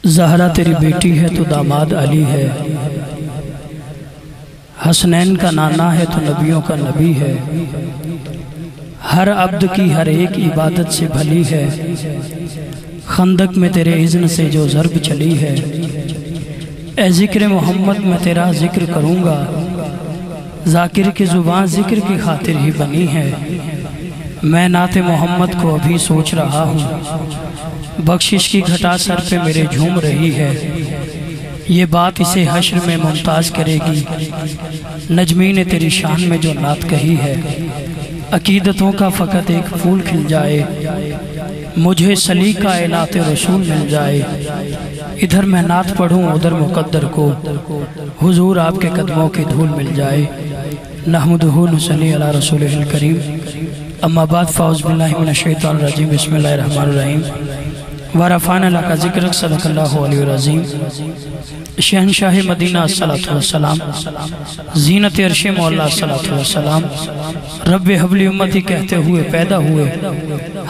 زہرا تیری بیٹی ہے تو داماد علی ہے، حسنین کا نانا ہے تو نبیوں کا نبی ہے، ہر عبد کی ہر ایک عبادت سے بھلی ہے، خندق میں تیرے اذن سے جو ضرب چلی ہے، اے ذکر محمد میں تیرا ذکر کروں گا، ذاکر کی زبان ذکر کی خاطر ہی بنی ہے، میں نعت محمد کو ابھی سوچ رہا ہوں، بخشش کی گھٹا سر پہ میرے جھوم رہی ہے، یہ بات اسے حشر میں ممتاز کرے گی، نجمی نے تیری شان میں جو نعت کہی ہے، عقیدتوں کا فقط ایک پھول کھل جائے، مجھے سلیقہ اعلاط رسول مل جائے، ادھر میں نعت پڑھوں ادھر مقدر کو، حضور آپ کے قدموں کی دھول مل جائے، نحمدہ نصلی علی رسولہ الکریم، اما بعد فاعوذ باللہ من الشیطان الرجیم، بسم اللہ الرحمن الرحیم، ورفعنا لک ذکرک صدق اللہ علیہ العظیم، شہنشاہ مدینہ الصلاۃ والسلام، زینت عرش مولا الصلاۃ والسلام، رب حبلی امتی کہتے ہوئے پیدا ہوئے،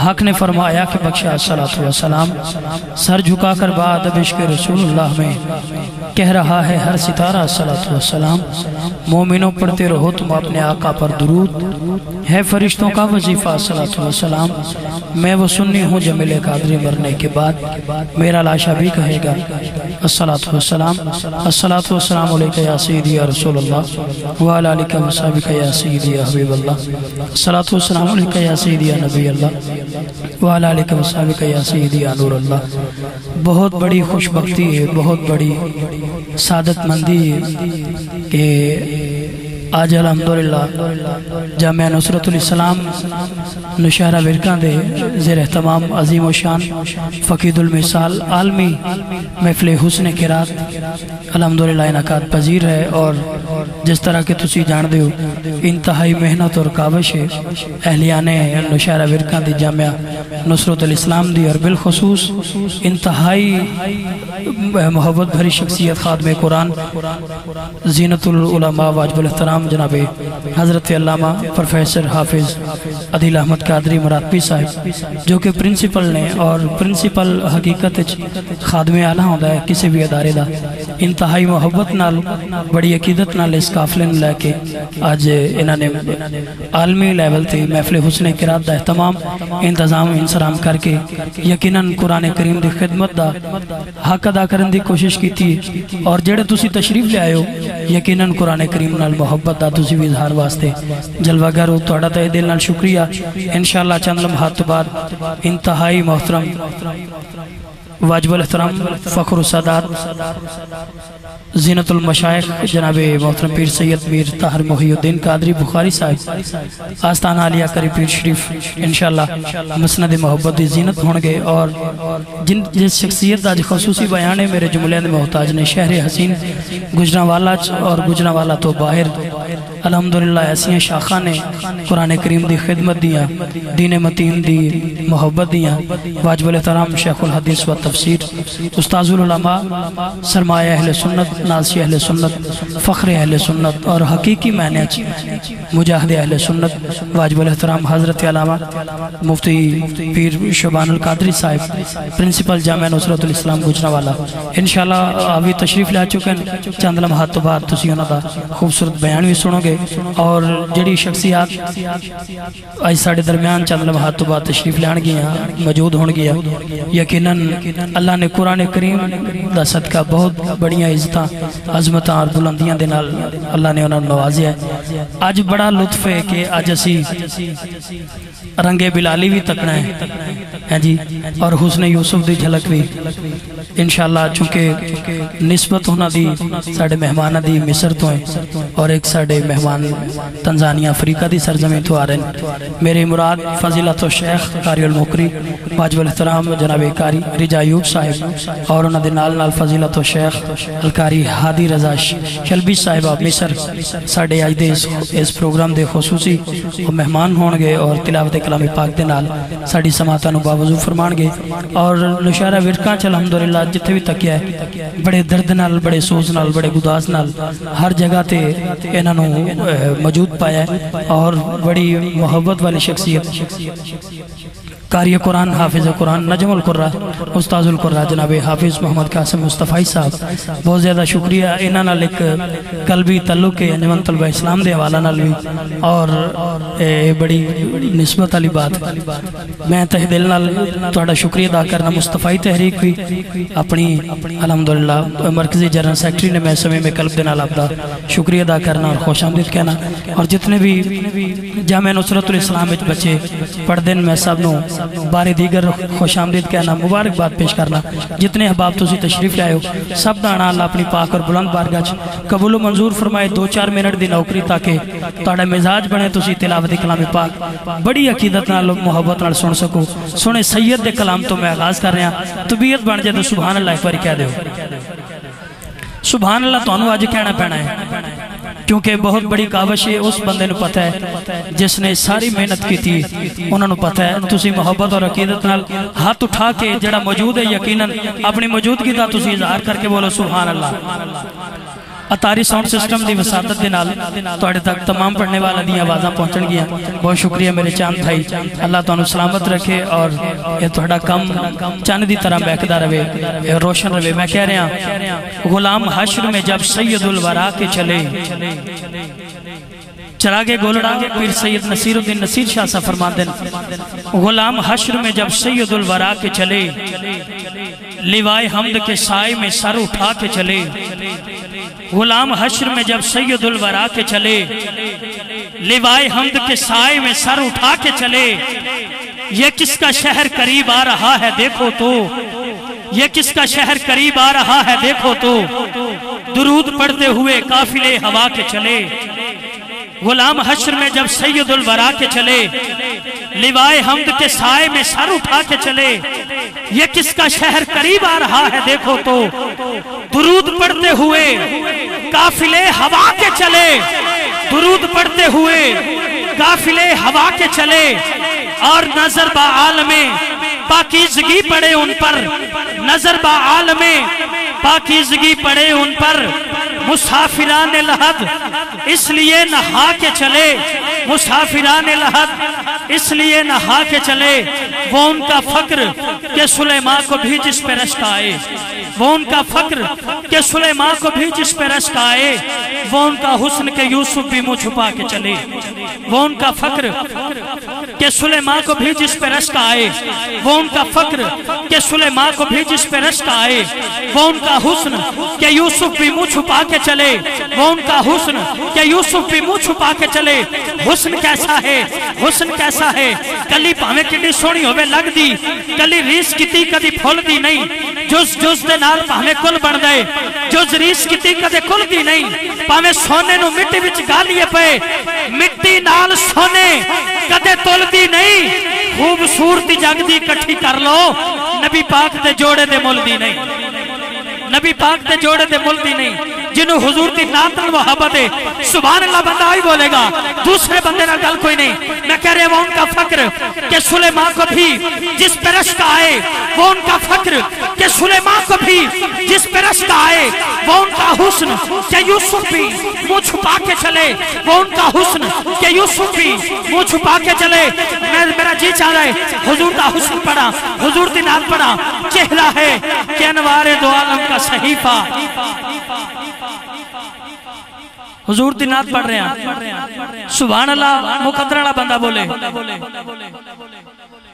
حق نے فرمایا کہ بخشا الصلاۃ والسلام، سر جھکا کر بادب عشق رسول اللہ میں کہہ رہا ہے ہر ستارہ الصلاۃ والسلام، مومنوں پڑھتے رہو تم اپنے آقا پر درود، ہے فرشتوں کا وظیفہ الصلاۃ والسلام، میں وہ سنی ہوں جمیل قادری مرنے کے بعد میرا لاشا بھی کہے گا الصلاۃ والسلام، الصلاۃ والسلام علیکہ یا سیدی یا رسول اللہ وعلی آلکہ و صحبہ یا سیدی یا حبیب اللہ، الصلاۃ والسلام علیکہ یا سیدی یا نبی اللہ وعلی آلکہ و صحبہ یا سیدی یا نور اللہ۔ بہت بڑی خوش بختی ہے، بہت بڑی سعادت مندی ہے کہ آج الحمدللہ جامعہ نصرت الاسلام نوشہرہ ورکاں دے زیر اہتمام عظیم و شان فقید المثال عالمی محفل حسن قرات الحمدللہ انعقاد پذیر ہے، اور جس طرح کہ تسی جان دے ہو انتہائی محنت اور کاوش ہے اہلیان نوشہرہ ورکاں دی جامعہ نصرت الاسلام دی، اور بالخصوص انتہائی محبت بھری شخصیت خادم قرآن زینت العلماء واجب الاحترام جناب حضرت علامہ پروفیسر حافظ عدیل احمد قادری مراتبی صاحب، جو کہ پرنسپل نے، اور پرنسپل حقیقت خادم اعلیٰ ہوتا ہے کسی بھی ادارے دا، انتہائی محبت نال بڑی عقیدت نال اس قافلے لے کے آج انہوں نے عالمی لیول تے محفل حسن قرات دا اہتمام انتظام انسرام کر کے یقیناً قرآن کریم دی خدمت دا حق ادا کرن دی کوشش کی تھی، اور جڑے تسی تشریف لے آئے ہو یقیناً قرآن کریم نال محبت دا تسی بھی اظہار واسطے جلوہ گر ہو، توڑا تہ دل نال شکریہ۔ انشاءاللہ چند لمحات بعد انتہائی محترم واجب الاحترام فخر السادات زینت المشائخ جناب محترم پیر سید میر طاہر محی الدین قادری بخاری صاحب آستانہ علیہ کری پیر شریف انشاءاللہ مسند محبت دی زینت ہونگے، اور جس شخصیت دا خصوصی بیانے میرے جملے دے محتاج نے شہر حسین گجرانوالا اور گجرانوالا تو باہر الحمدللہ ایسی شاخہ نے قرآن کریم دی خدمت دیا، دین متین دی محبت دیا، واجب الاحترام شیخ الحدیث و تفسیر استاذ العلماء سرمایہ اہل سنت ناصی اہل سنت فخر اہل سنت اور حقیقی معنی مجاہد اہل سنت واجب الاحترام حضرت علامہ مفتی پیر شبان القادری صاحب پرنسپل جامعہ نصرت الاسلام گجرانوالا انشاءاللہ آوی تشریف لے چکے ہیں، چند لمحات بعد تسی انہاں دا خوبصورت بیان بھی سنو گے، اور جڑی شخصیات آج ساڑھے درمیان چند لمحات بعد تشریف لے گیا موجود ہون گیا، یقیناً اللہ نے قرآن کریم دا صدقہ بہت بڑیاں عزتاں عظمتاں اور بلندیاں دے نال اللہ نے انہوں نے نوازیا ہے۔ آج بڑا لطف ہے کہ آج اسی رنگ بلالی بھی تکنا ہے جی، اور حسن یوسف دی جھلک بھی انشاءاللہ، چونکہ نسبت ہونا دی ساڑھے مہمانہ دی مصر تو ہیں، اور ایک ساڑھے مہمان تنزانیہ افریقہ دی سرزمین تو آ رہے ہیں، میرے مراد فضیلت و شیخ قاری المقری واجب الاحترام جناب قاری رجا ایوب صاحب، اور انہوں نے نال فضیلت و شیخ القاری ہادی رضا شلبی صاحب آپ مصر ساڑھے آج دے اس پروگرام دے خصوصی مہمان ہون گے، اور تلاوت کلام پاک دے نال ساڑھی سماعتاں نو باوضو فرمان گے، اور نوشہرہ ورکاں چ الحمدللہ جتھے بھی تکیا ہے بڑے درد نال بڑے سوز نال بڑے گداس نال ہر جگہ تے انہاں نو موجود پایا ہے، اور بڑی محبت والی شخصیت قاری قرآن حافظ قرآن نجم القرآن استاذ القرآن جناب حافظ محمد قاسم مصطفی صاحب بہت زیادہ شکریہ انہاں نال ایک قلبی تعلق ہے انجمن طلبہ اسلام دے حوالہ نال بھی اور بڑی نسبت والی بات میں تہ دل نال تہاڈا شکریہ ادا کرنا مصطفی تحریک بھی اپنی الحمدللہ مرکزی جنرل سیکرٹری نے میں سمے میں قلب دے نال آپ دا شکریہ ادا کرنا اور خوش آمدید کہنا اور جتنے بھی جامعہ نصرت الاسلام وچ بچے پڑھدے میں سب نو بارے دیگر خوش آمدید کہنا مبارک بات پیش کرنا جتنے احباب تسی تشریف لائے ہو سب دانا اللہ اپنی پاک اور بلند بارگاہ قبول و منظور فرمائے 2-4 منٹ دی نوکری تاکہ تہاڈا مزاج بنے تسی تلاوت کلام پاک بڑی عقیدت نال محبت نال سن سکو سنے سید دے کلام تو میں آغاز کر رہا طبیعت بن جائے تو سبحان اللہ ایک بار کہہ دے سبحان اللہ تو انہوں آج کہنا پینا ہے کیونکہ بہت بڑی کاوش ہے اس بندے نے پتہ ہے جس نے ساری محنت کی تھی انہوں نے پتہ ہے تسی محبت اور عقیدت نال ہاتھ اٹھا کے جڑا موجود ہے یقیناً اپنی موجودگی دا تسی اظہار کر کے بولو سبحان اللہ اتاری ساؤنڈ سسٹم دی وسادت دے نال توڑے تک تمام پڑھنے والا دی آوازاں پہنچن گیا بہت شکریہ میرے چاند بھائی اللہ تعالیٰ سلامت رکھے اور یہ توڑا کم چاند دی طرح بیکدہ روے روشن روے میں کہہ رہا ہوں غلام حشر میں جب سید الورا کے چلے چراغے گولڑانگے پیر سید نصیر الدین نصیر شاہ صاحب فرمان دن غلام حشر میں جب سید الورا کے چلے لیوائے حمد کے سائے میں سر اٹھا کے چلے غلام حشر میں جب سید الورا کے چلے لیوائے حمد کے سائے میں سر اٹھا کے چلے یہ کس کا شہر قریب آ رہا ہے دیکھو تو یہ کس کا شہر قریب آ رہا ہے دیکھو تو درود پڑھتے ہوئے قافلے ہوا کے چلے غلام حشر میں جب سید الورا کے چلے لیوائے حمد کے سائے میں سر اٹھا کے چلے یہ کس کا شہر قریب آ رہا ہے دیکھو تو درود پڑھتے ہوئے قافلے ہوا کے چلے درود پڑھتے ہوئے قافلے ہوا کے چلے اور نظر با عالم پاکیزگی پڑے ان پر نظر با عالم پاکیزگی پڑے ان پر مسافران لحد اس لیے نہا کے چلے مسافران لحد اس لیے نہا کے چلے وہ ان کا فقر کہ سلیمان کو بھی جس پہ رشک آئے وہ ان کا فقر کہ سلیمان کو بھی جس پہ رشک آئے وہ ان کا حسن کہ یوسف بھی منہ چھپا کے چلے وہ ان کا فقر کہ سلیمان کو بھی جس پہ رشک آئے وہ ان کا فقر کہ سلیمان کو بھی جس پہ رشک آئے وہ ان کا حسن کہ یوسف بھی منہ چھپا کے چلے وہ ان کا حسن کہ یوسف بھی منہ چھپا کے چلے حسن کیسا ہے حسن کیسا ہے کلی پاہمیں کٹی سونی ہوئے لگ دی کلی ریس کتی کدی پھول دی نہیں جز دے نال پاہمیں کل بڑھ دے جز ریس کتی کدے کل دی نہیں پاہمیں سونے نو مٹی وچ گالیے پہ مٹی نال سونے کدے تول دی نہیں خوبصورتی جگ دی کٹھی کر لو نبی پاک دے جوڑے دے مل دی نہیں نبی پاک دے جوڑے دے مل دی نہیں جنہوں حضور دی ناتن وحبت ہے سبحان اللہ بندہ آئی بولے گا دوسرے بندے نہ گل کوئی نہیں میں کہہ رہے وہ ان کا فقر کہ سلیمان کو بھی جس پہ رشک آئے وہ ان کا فقر کہ سلیمان کو بھی جس پہ رشک آئے وہ ان کا حسن کہ یوسف بھی منہ چھپا کے چلے وہ ان کا حسن کہ یوسف بھی منہ چھپا کے چلے میرا جی چاہ رہا ہے حضور دا حسن پڑھا حضور دی نات پڑھا چہرہ ہے کہ انوار دو عالم کا صحیفہ حضور دی نات پڑھ رہے ہیں سبحان اللہ مقدرہ بندہ بولے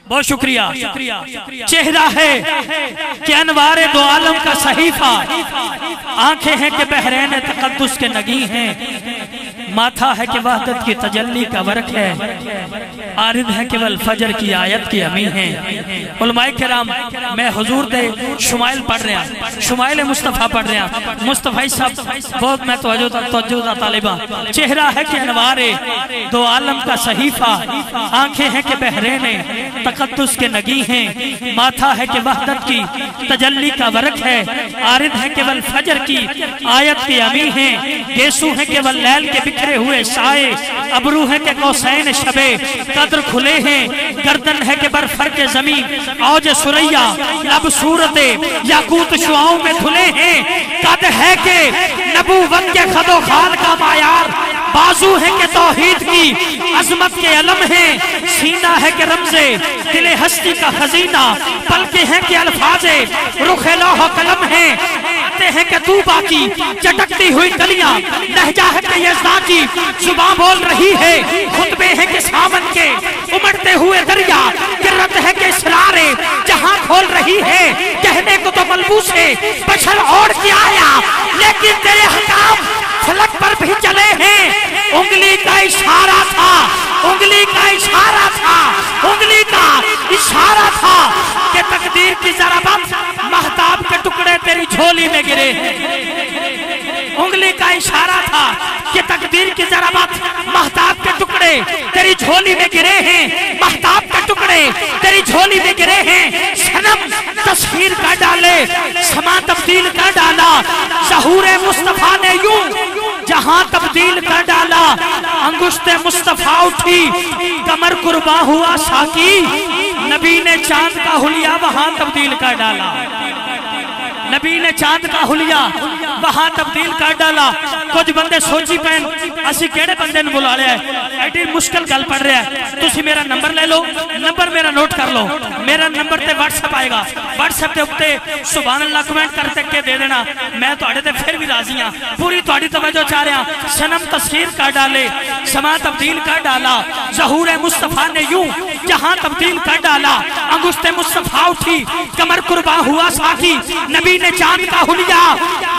بہت شکریہ چہرہ ہے کہ انوار دو عالم کا صحیفہ آنکھیں ہیں کہ بحرین تقدس کے نگی ہیں ماتھا ہے کہ وحدت کی تجلی کا ورق ہے آرد ہے کہ والفجر کی آیت کی امی ہیں علماء کرام میں حضور دے شمائل پڑھ رہا شمائل مصطفیٰ پڑھ رہا مصطفیٰ صاحب بہت میں توجہ طالبہ چہرہ ہے کہ انوار دو عالم کا صحیفہ آنکھیں ہیں کہ بحرین تقدس کے نگی ہیں ماتھا ہے کہ وحدت کی تجلی کا ورق ہے آرد ہے کہ والفجر کی آیت کی امی ہیں گیسو ہے کہ واللیل کے بکھرے ہوئے سائے ابرو ہے کہ قوسین شبے قدر کھلے ہیں گردن ہے کہ برفرق زمین اوج سریہ لب صورت یاقوت شعاؤں میں دھلے ہیں قد ہے کہ نبوت کے خد و خال کا معیار بازو ہے کہ توحید کی عظمت کے علم ہیں سینہ ہے کہ رمزے دل ہستی کا خزینہ، پلکیں ہیں کہ الفاظ رخ لوح قلم ہیں، آتے ہیں کہ تو باقی چٹکتی ہوئی کلیاں، لہجہ ہے کہ یزداں کی زباں بول رہی ہے، خطبے ہیں کہ سامن کے امڑتے ہوئے دریا، کرت ہے کہ اسرار جہاں کھول رہی ہے، کہنے کو تو ملبوس ہے بشر اوڑ کے آیا، لیکن تیرے حکام فلک پر بھی چلے ہیں، انگلی کا اشارہ تھا، انگلی کا اشارہ تھا، انگلی کا اشارہ تھا کہ تقدیر کی ضربت مہتاب کے ٹکڑے تیری جھولی میں گرے، انگلی کا اشارہ تھا کہ تقدیر کی ضربت مہتاب کے ٹکڑے تیری جھولی میں گرے ہیں، مہتاب کے ٹکڑے تیری جھولی میں گرے ہیں، صنم تصویر کا ڈالے سما تبدیل کر ڈالا، ظہور مصطفیٰ نے یوں جہاں تبدیل کر ڈالا، انگشت مصطفیٰ اٹھی کمر قرباں ہوا ساکی، نبی نے چاند کا حلیہ وہاں تبدیل کر ڈالا، نبی نے چاند کا حلیہ وہاں تبدیل کر ڈالا۔ کچھ بندے سوچی پہن اسی کیڑے بندے نے بلا لیا ہے، ایڈی مشکل گل پڑھ رہا ہے، تسی میرا نمبر لے لو، نمبر میرا نوٹ کر لو، میرا نمبر تے واٹس اپ آئے گا، واٹس اپ تے اپتے سبحان اللہ کمنٹ کر تک کے دے دینا، میں تو اڑے تے پھر بھی راضی ہاں، پوری توڑی توجہ چاہ رہا ہاں، صنم تصویر کر ڈالے سما تبدیل کر ڈالا، ظہور مصطفیٰ نے یوں جہاں تبدیل کر ڈالا، انگشت مصطفیٰ اٹھی کمر قرباں ہوا ساکی، نبی نے چاند کا حلیہ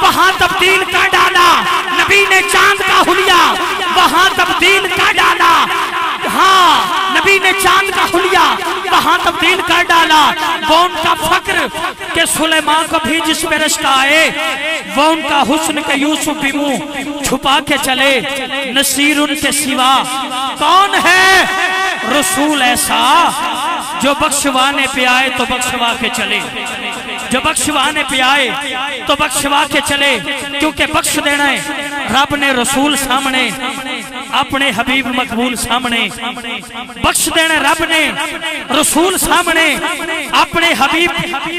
وہاں تبدیل کر ڈالا، نبی نے چاند کا حلیہ وہاں تبدیل کر ڈالا، ہاں نبی نے چاند کا حلیہ وہاں تبدیل کر ڈالا، وہ ان کا فقر کہ سلیمان کو بھی جس پہ رشک آئے، وہ ان کا حسن کہ یوسف بھی منہ چھپا کے چلے، نصیر ان کے سوا کون ہے رسول ایسا جو بخشوانے پہ آئے تو بخشوا کے چلے، جو بخشوانے پہ آئے تو بخشوا کے چلے، کیونکہ بخش دینا ہے رب نے رسول سامنے، اپنے حبیب مقبول سامنے، بخش دینا رب نے رسول سامنے، اپنے حبیب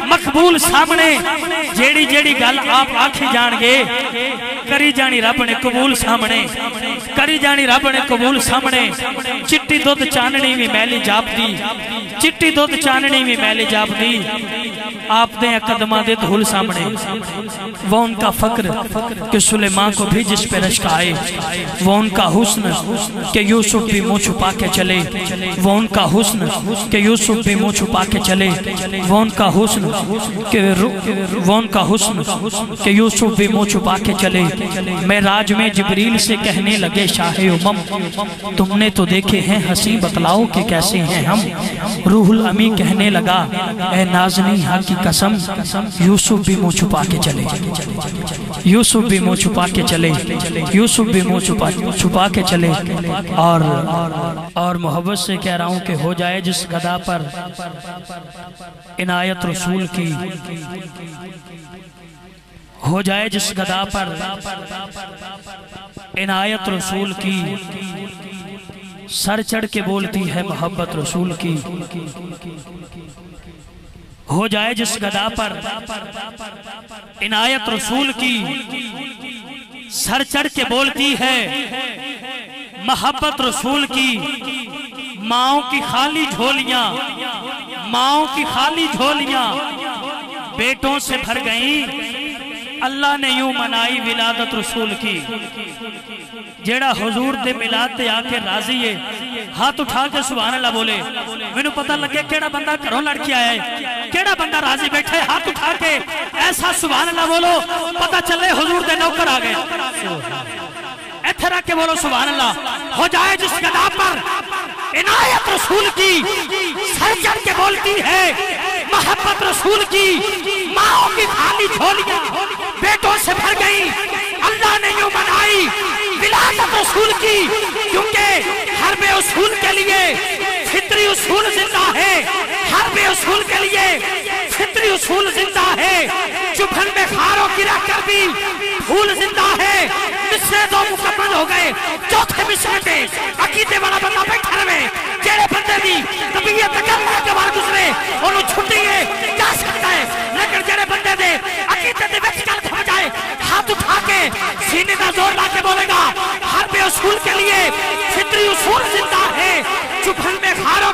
مقبول سامنے، جیڑی جیڑی گل آپ آکھی جان گے کری جانی رب نے قبول سامنے، کری جانی رب نے قبول سامنے، چٹی دودھ چاننی بھی میلی جاب دی، چٹی دودھ چاننی بھی میلی جاب دی، آپ دیں قدمہ دے دھول سامنے، وہ ان کا فقر کہ سلیمان کو بھی جس پہ رشک آئے، وہ ان کا حسن کہ یوسف بھی منہ چھپا کے چلے، وہ ان کا حسن کہ یوسف بھی منہ چھپا کے چلے، وہ ان کا حسن کہ یوسف بھی منہ چھپا کے چلے، معراج میں جبریل سے کہنے لگے شاہ امم تم نے تو دیکھے ہیں حسین بتلاؤ کہ کیسے ہیں ہم، روح الامی کہنے لگا اے نازنی حق کی قسم یوسف بھی منہ چھپا کے چلے، یوسف بھی منہ چھپا کے چلے، یوسف بھی منہ چھپا کے چلے، اور محبت سے کہہ رہا ہوں کہ ہو جائے جس گدا پر عنایت رسول کی، ہو جائے جس گدا پر عنایت رسول کی، سر چڑھ کے بولتی ہے محبت رسول کی، ہو جائے جس گدا پر عنایت رسول کی، سر چڑھ کے بولتی ہے محبت رسول کی، ماؤں کی خالی جھولیاں، ماؤں کی خالی جھولیاں بیٹوں سے بھر گئیں، اللہ نے یوں منائی ولادت رسول کی، جیڑا حضور دے ملاد تے آکے راضی ہے، ہاتھ اٹھا کے سبحان اللہ بولے، میں نے پتہ لگے کیڑا بندہ گھروں لڑکی آیا ہے، کیڑا بندہ راضی بیٹھے، ہاتھ اٹھا کے ایسا سبحان اللہ بولو، پتہ چلے حضور دے نوکر آگئے، ایتھرا کے بولو سبحان اللہ، ہو جائے جس گدا پر عنایت رسول کی، سر چڑھ کے بولتی ہے محبت رسول کی، ماؤں کی خالی جھولیاں بیٹوں سے بھر گئی، اللہ نے یوں منائی ولادت رسول کی، کیونکہ حرب اصول کے لیے فطری اصول زندہ ہے، حرب اصول کے لیے فطری اصول زندہ ہے، چبھن میں خاروں کی رہ کر بھی پھول زندہ ہے، مصرے دو مکمل ہو گئے، چوتھے مصرے پہ عقیدے والا بندہ بیٹھا رہے، جیڑے بندے بھی طبیعت کرنے کے بار گزرے انہوں چھٹی ہے جا سکتا ہے، لیکن جیڑے بندے دے عقیدے دے وقت کل کھو جائے، ہاتھ اٹھا کے سینے کا زور لا کے بولے گا حرب اصول کے لیے فطری اصول زندہ ہے، چبھن میں خاروں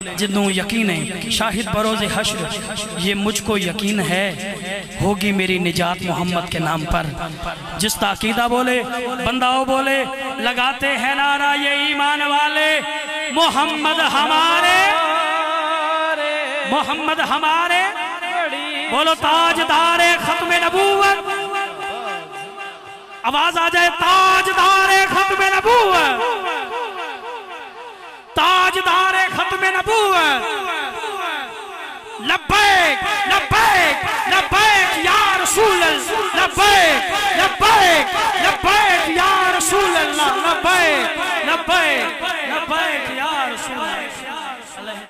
جنوں یقین ہے شاہد بروز حشر یہ مجھ کو یقین ہے ہوگی میری نجات محمد کے نام پر جس کا عقیدہ بولے بنداؤ بولے لگاتے ہیں نعرہ یہ ایمان والے محمد ہمارے بولو تاجدار ختم نبوت آواز آ جائے تاجدار ختم نبوت تاجدار ختم نبوت لبیک لبیک لبیک یا رسول اللہ لبیک لبیک لبیک یا رسول اللہ لبیک لبیک لبیک یا رسول اللہ